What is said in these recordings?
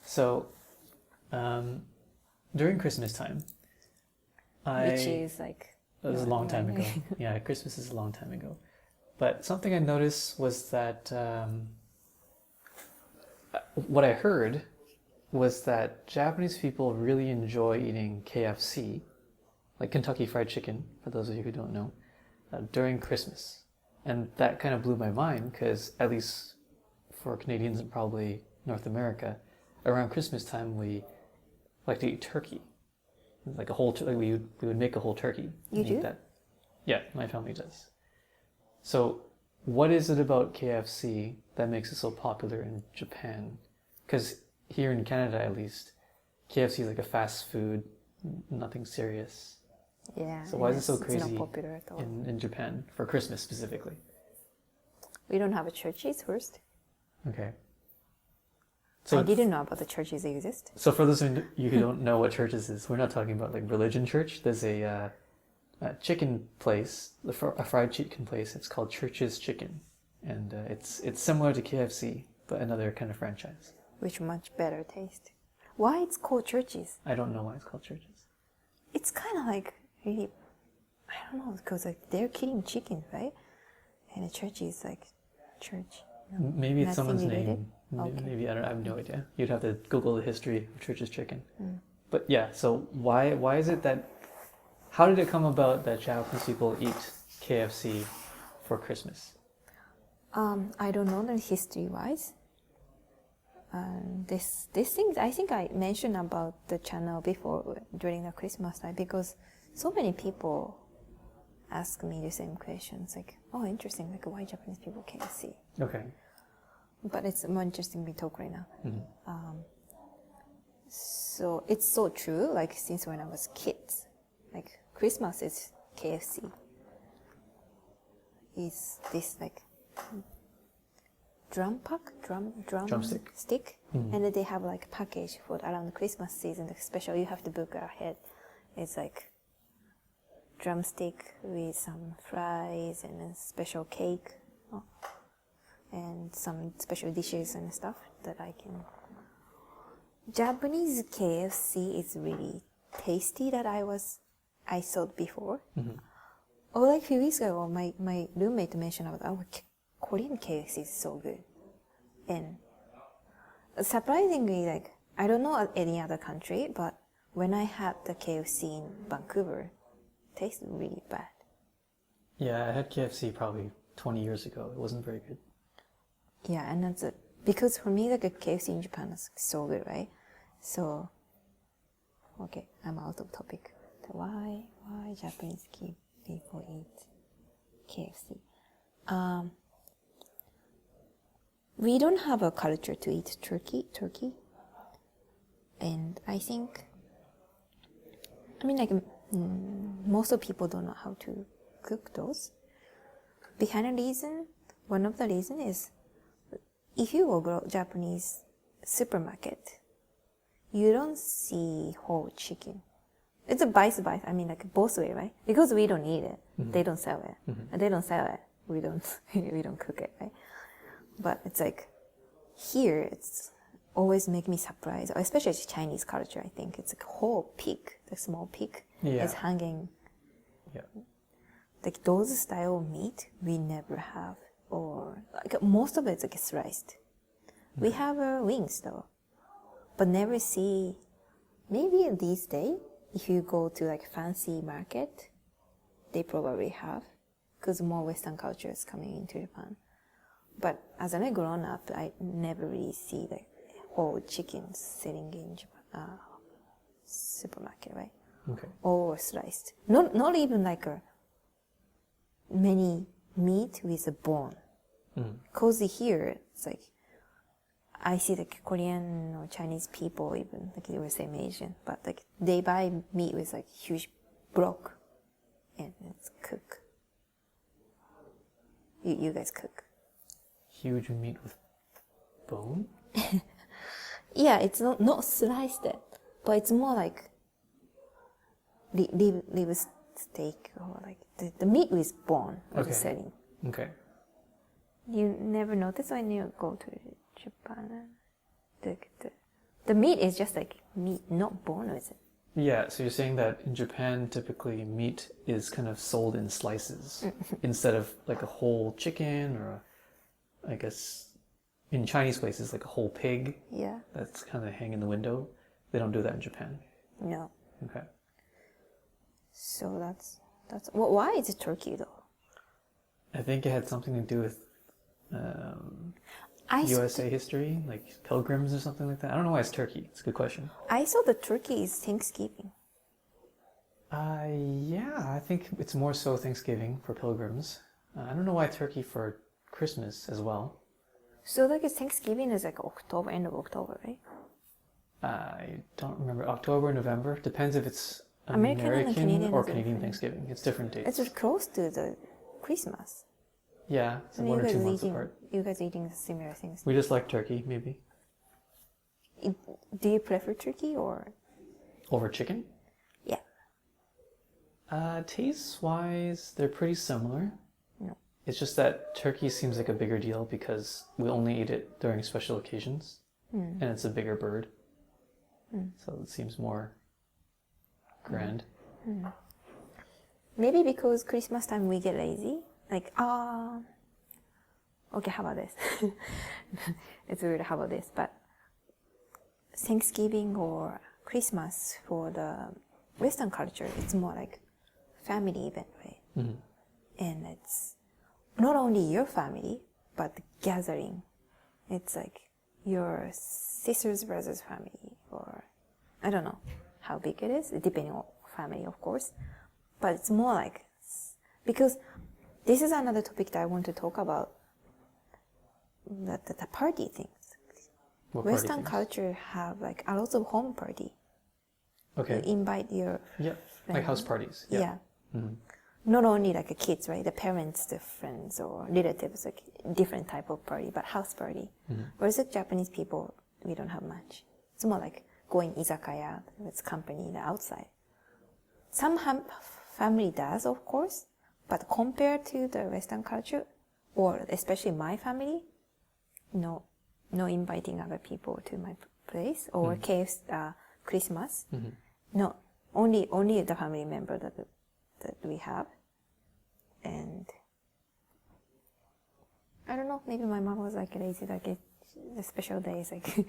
So, during Christmas time, which is like... It was a long time ago. Yeah, Christmas is a long time ago. But something I noticed was that what I heard was that Japanese people really enjoy eating KFC, like Kentucky Fried Chicken, for those of you who don't know, during Christmas. And that kind of blew my mind because, at least for Canadians and probably North America, around Christmas time we like to eat turkey. Like a whole, we would make a whole turkey. You do? That. Yeah, my family does. So, what is it about KFC that makes it so popular in Japan? Because here in Canada, at least, KFC is like a fast food, nothing serious. Yeah. So why is it so crazy it's not popular at all. in Japan for Christmas specifically? We don't have a churches first. Okay. So I didn't know about the churches exist. So for those of you who don't know what churches is, we're not talking about like religion church. There's a chicken place, a fried chicken place. It's called Church's Chicken, and it's similar to KFC, but another kind of franchise. Which much better taste. Why it's called churches? I don't know why it's called churches. It's kind of like really, I don't know, because like they're killing chickens, right? And a church is like church. No, maybe it's someone's related? name. Okay. Maybe I have no idea. You'd have to Google the history of Church's Chicken. But yeah, so why is it that? How did it come about that Japanese people eat KFC for Christmas? I don't know the history-wise. This thing, I think I mentioned about the channel before during the Christmas time because so many people ask me the same questions like, oh, interesting, like why Japanese people KFC? Okay. But it's more interesting we talk right now. Mm-hmm. So it's so true, like since when I was kids, like Christmas is KFC. Is this like drumstick stick, and then they have like a package for around the Christmas season, like special. You have to book ahead. It's like drumstick with some fries and a special cake, and some special dishes and stuff that I can. Japanese KFC is really tasty that I thought before. Or like a few weeks ago, my roommate mentioned about, oh, Korean KFC is so good. And surprisingly, like, I don't know any other country, but when I had the KFC in Vancouver, it tasted really bad. Yeah, I had KFC probably 20 years ago. It wasn't very good. Yeah, and that's it. Because for me, like a KFC in Japan is so good, right? So, okay, I'm out of topic. Why Japanese people eat KFC? We don't have a culture to eat turkey, and I think, most of people don't know how to cook those. Behind the reason, one of the reason is, if you go to Japanese supermarket, you don't see whole chicken. It's a vice, like both way, right? Because we don't eat it, they don't sell it. And they don't sell it, we don't cook it, right? But it's like, here, it's always make me surprised, especially Chinese culture, I think. It's like a whole pig, the small pig, is hanging. Yeah. Like those style of meat, we never have. Or like most of it's like sliced. We have wings though, but never see. Maybe these days, if you go to like fancy market, they probably have, because more Western culture is coming into Japan. But as I grown up, I never really see like whole chickens sitting in Japan supermarket, right? Okay. Or sliced. Not even like a many meat with a bone. Cause here it's like I see like Korean or Chinese people, even like they were same Asian, but like they buy meat with like huge block and it's cook. You guys cook. Huge meat with bone? Yeah, it's not sliced it, but it's more like liver steak or like the meat with bone is selling. Okay. You never notice when you go to Japan, the The meat is just like meat, not bone, is it? Yeah, so you're saying that in Japan, typically meat is kind of sold in slices instead of like a whole chicken or I guess in Chinese places like a whole pig. Yeah. That's kind of hang in the window. They don't do that in Japan. No. Okay. So that's well, why is it turkey though? I think it had something to do with USA history, like pilgrims or something like that. I don't know why it's turkey. It's a good question. I saw the turkey is Thanksgiving. Yeah, I think it's more so Thanksgiving for pilgrims. I don't know why turkey for Christmas as well. So like Thanksgiving is like October, end of October, right? I don't remember. October, November. Depends if it's American and Canadian or is Canadian different. Thanksgiving. It's different dates. It's close to the Christmas. Yeah, it's And 1 or 2 months eating, apart. you guys eating similar things. We just like turkey, maybe. Do you prefer turkey or? Over chicken? Yeah. Taste-wise, they're pretty similar. No. It's just that turkey seems like a bigger deal because we only eat it during special occasions. And it's a bigger bird. So it seems more grand. Maybe because Christmas time we get lazy. Like, okay, how about this? It's weird, how about this? But Thanksgiving or Christmas for the Western culture, it's more like family event, right? And it's not only your family, but the gathering. It's like your sister's brother's family, or I don't know how big it is, depending on family, of course. But it's more like, because this is another topic that I want to talk about, the party things. What Western party culture have like a lot of home party. Okay. You invite your Yeah, like house parties. yeah. Not only like the kids, right? The parents, the friends or relatives, like different type of party, but house party. Whereas the Japanese people, we don't have much. It's more like going izakaya with company the outside. Some family does, of course, but compared to the Western culture, or especially my family, no inviting other people to my place or Christmas. No, only the family member that we have. And I don't know, maybe my mom was like lazy, like the special days, like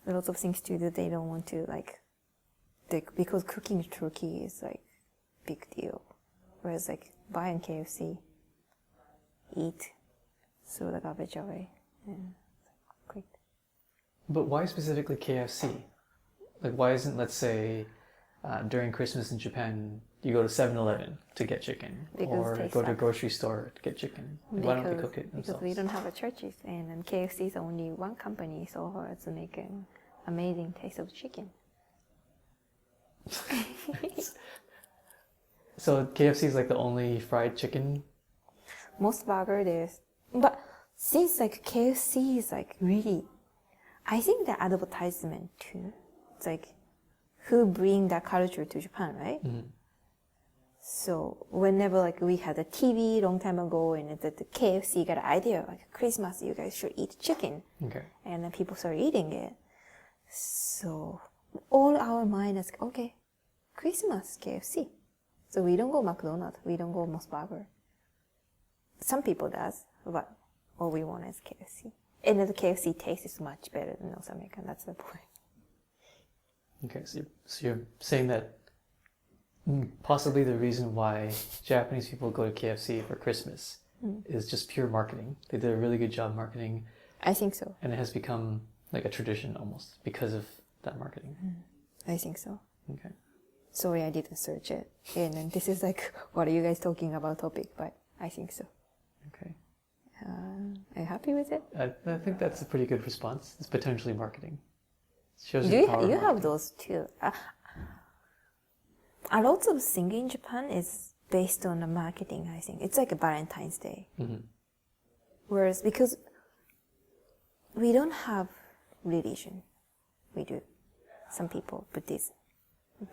lots of things to do. They don't want to because cooking turkey is like big deal. Whereas like buying KFC, eat, throw the garbage away, and quick. But why specifically KFC? Like, why isn't, let's say, during Christmas in Japan, you go to 7-Eleven to get chicken, or go to a grocery store to get chicken? Like, why don't they cook it themselves? Because we don't have a churches, and then KFC is only one company, so it's making amazing taste of chicken. So KFC is like the only fried chicken? Most burger there's, but since like KFC is like really, I think the advertisement too. It's like who bring that culture to Japan, right? So whenever like we had a TV long time ago, and the KFC got an idea like Christmas, you guys should eat chicken, and then people started eating it. So all our mind is okay, Christmas KFC. So we don't go McDonald's, we don't go Moss Burger. Some people does, but all we want is KFC. And the KFC taste is much better than North American. That's the point. Okay, so you're saying that possibly the reason why Japanese people go to KFC for Christmas is just pure marketing. They did a really good job marketing. I think so. And it has become like a tradition almost because of that marketing. I think so. Okay. Sorry, I didn't search it. And then this is like, what are you guys talking about topic? But I think so. Okay. Are you happy with it? I think that's a pretty good response. It's potentially marketing. It shows Do the power of you have marketing. those too? A lot of singing in Japan is based on the marketing, I think. It's like a Valentine's Day. Whereas, because we don't have religion. We do. Some people, Buddhism.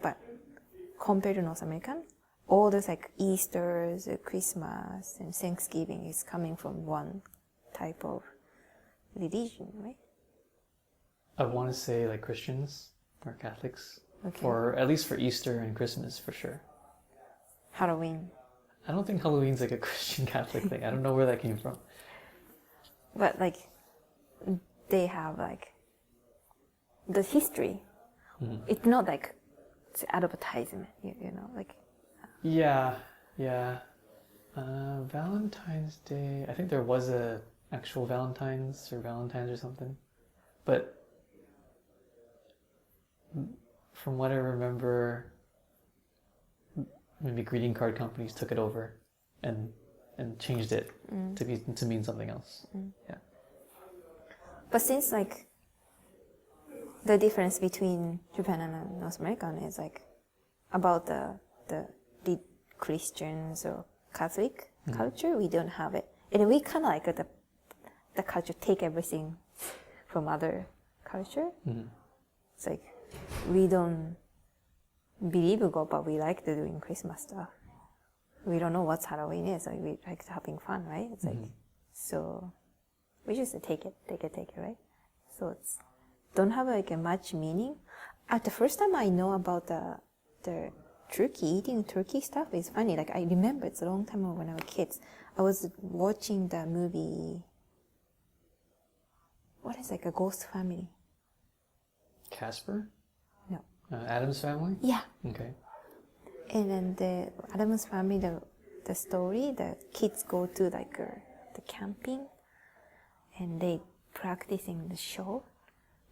But compared to North American, all those like Easter's, Christmas, and Thanksgiving is coming from one type of religion, right? I want to say like Christians or Catholics, Okay. or at least for Easter and Christmas for sure. Halloween. I don't think Halloween's like a Christian Catholic thing. I don't know where that came from. But like, they have like the history. It's not like it's advertisement, you know, like. Yeah. Valentine's Day. I think there was a actual Valentine's or something, but from what I remember, maybe greeting card companies took it over and changed it to mean something else. Yeah. But since like the difference between Japan and North America is like about the Christians or Catholic culture, we don't have it, and we kind of like the culture take everything from other culture. It's like we don't believe in God, but we like to doing Christmas stuff. We don't know what Halloween is. Like we like having fun, right? It's like so we just take it, right? So it's don't have like a much meaning. At the first time I know about the turkey, eating turkey stuff is funny. Like I remember it's a long time ago when I was kids. I was watching the movie. What is like a ghost family? Casper? No. Adam's Family? Yeah. Okay. And then the Adam's Family, the story, the kids go to like the camping, and they practicing the show,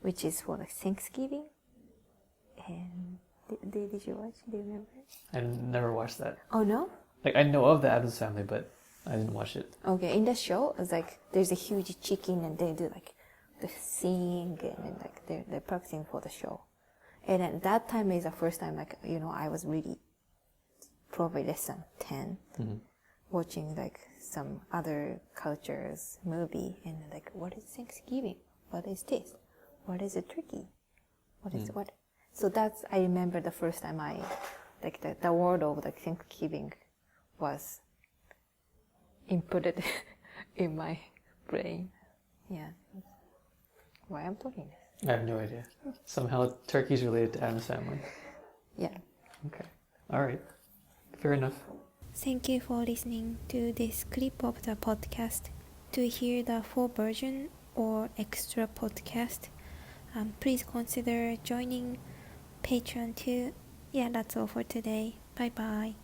which is for like Thanksgiving. And did you watch? Do you remember? I never watched that. Oh no? Like I know of the Addams Family, but I didn't watch it. Okay, in the show, it's like there's a huge chicken, and they do like the sing, and then like they're practicing for the show. And at that time is the first time, like, you know, I was really probably less than 10, watching like some other cultures movie, and like, what is Thanksgiving? What is this? What is a turkey? What is what? So that's, I remember the first time I, like the word of like Thanksgiving was inputted in my brain. Yeah. Why I'm talking this? I have no idea. Somehow turkey's related to Addams Family. Yeah. Okay. All right. Fair enough. Thank you for listening to this clip of the podcast. To hear the full version or extra podcast, please consider joining Patreon too. Yeah, that's all for today. Bye bye.